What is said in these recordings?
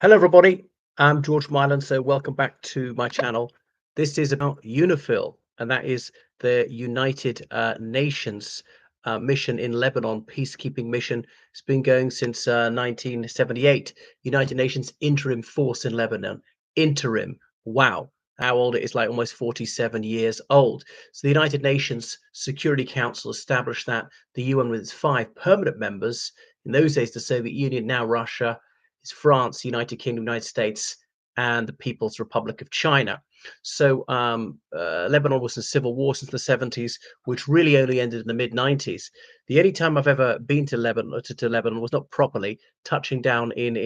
Hello, everybody. I'm George from Ireland, so welcome back to my channel. This is about UNIFIL, and that is the United Nations mission in Lebanon, peacekeeping mission. It's been going since 1978. United Nations interim force in Lebanon. Interim. Wow. How old it is, like almost 47 years old. So the United Nations Security Council established that. The UN with its 5 permanent members. In those days, the Soviet Union, now Russia, is France, United Kingdom, United States, and the People's Republic of China. So Lebanon was in civil war since the 70s, which really only ended in the mid 90s. The only time I've ever been to Lebanon was not properly touching down in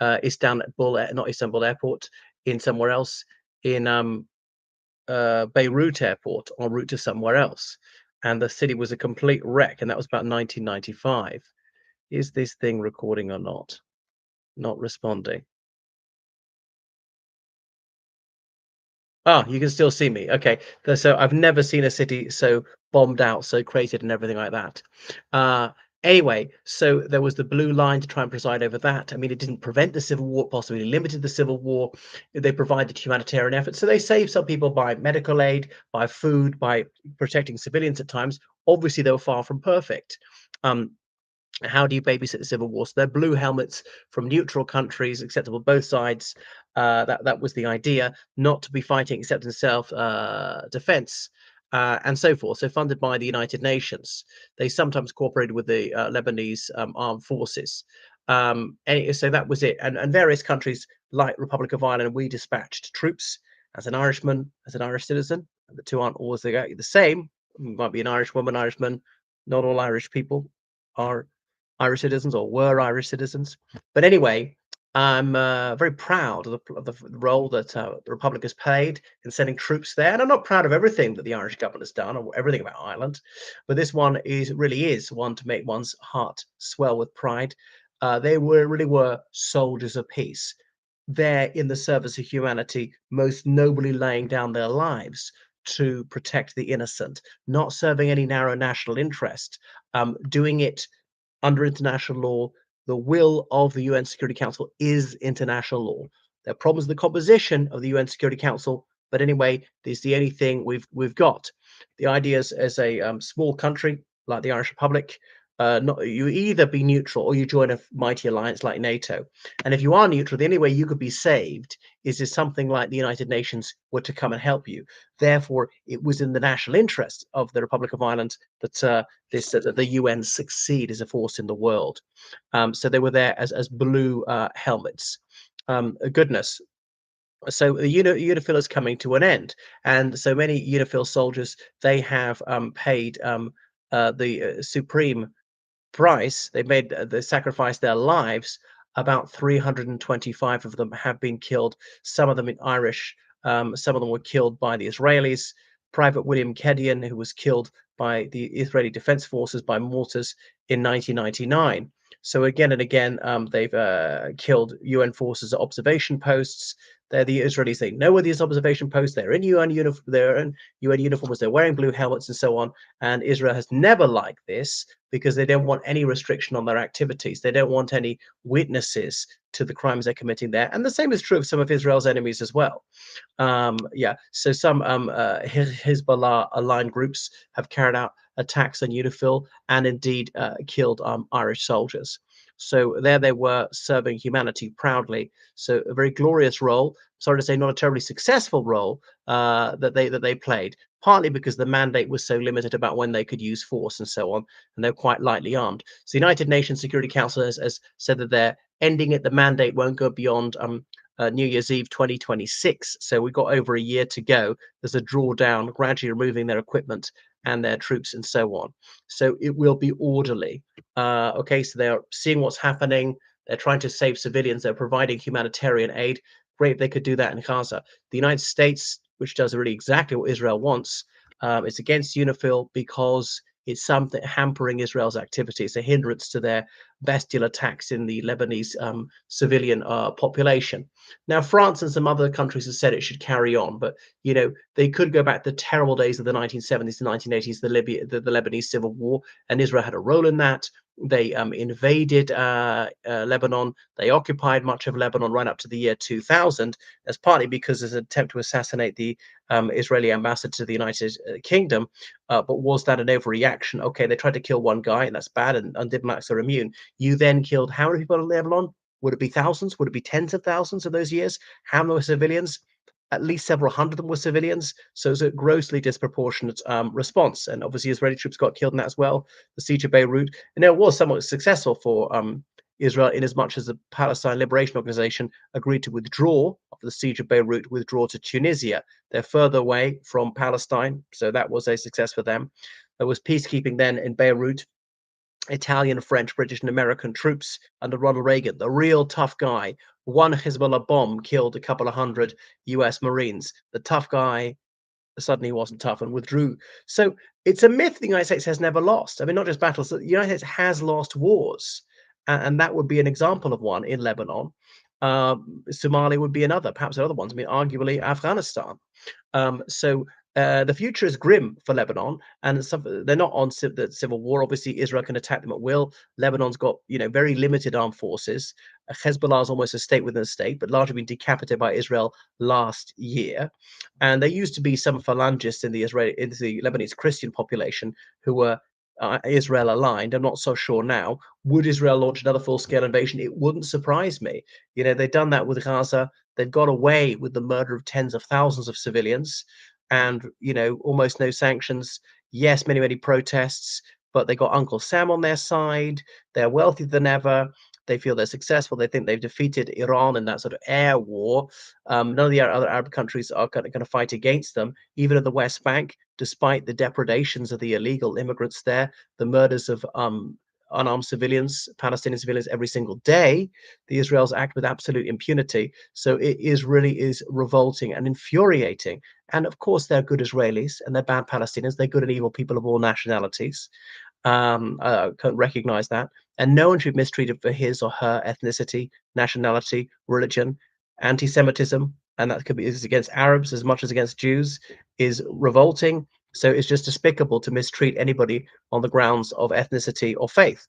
Istanbul, not Istanbul Airport, in somewhere else in Beirut Airport en route to somewhere else, and the city was a complete wreck, and that was about 1995. Is this thing recording or not? Not responding. Ah, you can still see me. Okay. So I've never seen a city so bombed out, so cratered and everything like that. Uh, anyway, so there was the blue line to try and preside over that. I mean, it didn't prevent the civil war, possibly limited the civil war. They provided humanitarian efforts. So they saved some people by medical aid, by food, by protecting civilians at times. Obviously, they were far from perfect. Um, how do you babysit the civil war? So they're blue helmets from neutral countries, acceptable both sides. That was the idea, not to be fighting except in self defense. And so forth. So funded by the United Nations. They sometimes cooperated with the Lebanese armed forces. So that was it. And various countries like Republic of Ireland, we dispatched troops as an Irishman, as an Irish citizen. The two aren't always the same. You might be an Irish woman, Irishman. Not all Irish people are Irish citizens or were Irish citizens. But anyway, I'm very proud of the role that the Republic has played in sending troops there. And I'm not proud of everything that the Irish government has done or everything about Ireland, but this one really is one to make one's heart swell with pride. They really were soldiers of peace. There in the service of humanity, most nobly laying down their lives to protect the innocent, not serving any narrow national interest, doing it under international law. The will of the UN Security Council is international law. There are problems with the composition of the UN Security Council, but anyway, this is the only thing we've got. The idea is, as a small country like the Irish Republic, not you either be neutral or you join a mighty alliance like NATO. And if you are neutral, the only way you could be saved is if something like the United Nations were to come and help you. Therefore, it was in the national interest of the Republic of Ireland that the UN succeed as a force in the world. So they were there as blue helmets. Goodness. So the UNIFIL is coming to an end, and so many UNIFIL soldiers, they have paid the supreme price. They sacrificed their lives. About 325 of them have been killed. Some of them in Irish. Some of them were killed by the Israelis. Private William Kedian, who was killed by the Israeli Defense Forces by mortars in 1999. So again and again, they've killed UN forces at observation posts. They're the Israelis. They know where these observation posts. They're in They're in UN uniforms. They're wearing blue helmets and so on. And Israel has never liked this because they don't want any restriction on their activities. They don't want any witnesses to the crimes they're committing there. And the same is true of some of Israel's enemies as well. Yeah, so some Hezbollah aligned groups have carried out attacks on UNIFIL and indeed killed Irish soldiers. So there they were serving humanity proudly. So a very glorious role. Sorry to say, not a terribly successful role that they played. Partly because the mandate was so limited about when they could use force and so on, and they're quite lightly armed. So the United Nations Security Council has said that they're ending it. The mandate won't go beyond New Year's Eve 2026. So we've got over a year to go. There's a drawdown, gradually removing their equipment and their troops and so on. So it will be orderly. Okay, so they're seeing what's happening. They're trying to save civilians. They're providing humanitarian aid. Great if they could do that in Gaza. The United States, which does really exactly what Israel wants, is against UNIFIL because it's something hampering Israel's activity. It's a hindrance to their bestial attacks in the Lebanese civilian population. Now, France and some other countries have said it should carry on, but they could go back to the terrible days of the 1970s and 1980s, the Lebanese civil war, and Israel had a role in that. They invaded Lebanon. They occupied much of Lebanon right up to the year 2000. That's partly because there's an attempt to assassinate the Israeli ambassador to the United Kingdom. But was that an overreaction? Okay, they tried to kill one guy, and that's bad, and diplomats are immune. You then killed how many people in Lebanon? Would it be thousands? Would it be tens of thousands of those years? How many were civilians? At least several hundred of them were civilians. So it's a grossly disproportionate response. And obviously, Israeli troops got killed in that as well. The siege of Beirut, and it was somewhat successful for Israel, in as much as the Palestine Liberation Organization agreed to withdraw after the siege of Beirut, withdraw to Tunisia. They're further away from Palestine, so that was a success for them. There was peacekeeping then in Beirut. Italian, French, British, and American troops under Ronald Reagan, the real tough guy. One Hezbollah bomb killed a couple of hundred US Marines. The tough guy suddenly wasn't tough and withdrew. So it's a myth the United States has never lost. I mean, not just battles, the United States has lost wars. And that would be an example of one in Lebanon. Somalia would be another, perhaps other ones. I mean, arguably Afghanistan. The future is grim for Lebanon, and they're not on the civil war. Obviously, Israel can attack them at will. Lebanon's got very limited armed forces. Hezbollah is almost a state within a state, but largely been decapitated by Israel last year. And there used to be some phalangists in the Lebanese Christian population who were Israel aligned. I'm not so sure now. Would Israel launch another full-scale invasion? It wouldn't surprise me. They've done that with Gaza. They've got away with the murder of tens of thousands of civilians, and almost no sanctions. Yes, many protests, but they got Uncle Sam on their side. They're wealthier than ever. They feel they're successful. They think they've defeated Iran in that sort of air war. None of the other Arab countries are going to fight against them. Even at the West Bank, despite the depredations of the illegal immigrants there, the murders of unarmed civilians, Palestinian civilians, every single day, the Israelis act with absolute impunity. So it is revolting and infuriating. And of course, they're good Israelis and they're bad Palestinians. They're good and evil people of all nationalities. Can't recognize that. And no one should be mistreated for his or her ethnicity, nationality, religion. Anti-Semitism, and that could be is against Arabs as much as against Jews, is revolting. So it's just despicable to mistreat anybody on the grounds of ethnicity or faith.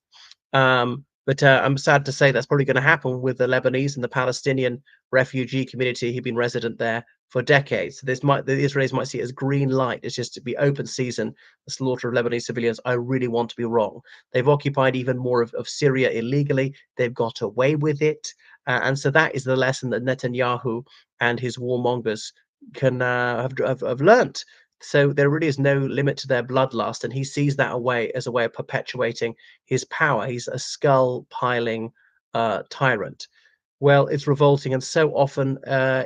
But I'm sad to say that's probably going to happen with the Lebanese and the Palestinian refugee community who've been resident there for decades. The Israelis might see it as green light. It's just to be open season, the slaughter of Lebanese civilians. I really want to be wrong. They've occupied even more of Syria illegally. They've got away with it. And so that is the lesson that Netanyahu and his warmongers can have learnt. So there really is no limit to their bloodlust, and he sees that as a way of perpetuating his power. He's a skull piling tyrant. Well, it's revolting, and so often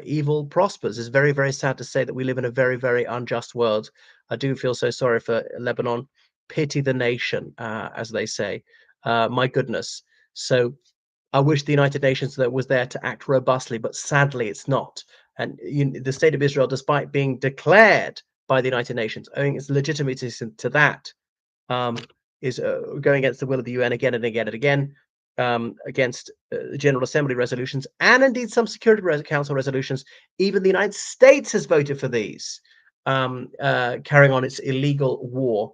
evil prospers. It's very, very sad to say that we live in a very, very unjust world. I do feel so sorry for Lebanon. Pity the nation, as they say. My goodness. So I wish the United Nations that was there to act robustly, but sadly it's not. And the state of Israel, despite being declared by the United Nations, owing its legitimacy to that, um, is going against the will of the UN again and again and again, against General Assembly resolutions and indeed some Security Council resolutions. Even the United States has voted for these, carrying on its illegal war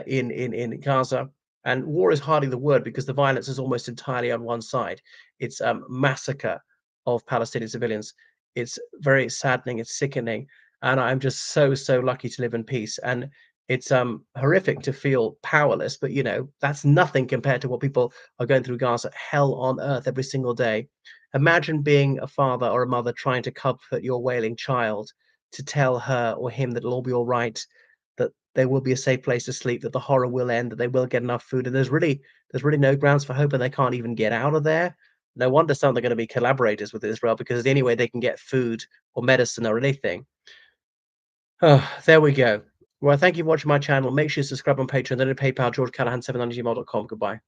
in Gaza. And war is hardly the word because the violence is almost entirely on one side. It's massacre of Palestinian civilians. It's very saddening. It's sickening, and I'm just so lucky to live in peace. And it's horrific to feel powerless, but that's nothing compared to what people are going through Gaza. Hell on earth every single day. Imagine being a father or a mother trying to comfort your wailing child, to tell her or him that it'll all be all right, that there will be a safe place to sleep, that the horror will end, that they will get enough food, and there's really no grounds for hope, and they can't even get out of there. No wonder some are going to be collaborators with Israel, because the only way they can get food or medicine or anything. Oh, there we go. Well, thank you for watching my channel. Make sure you subscribe on Patreon, then at PayPal, georgecallahan7 gmail.com. Goodbye.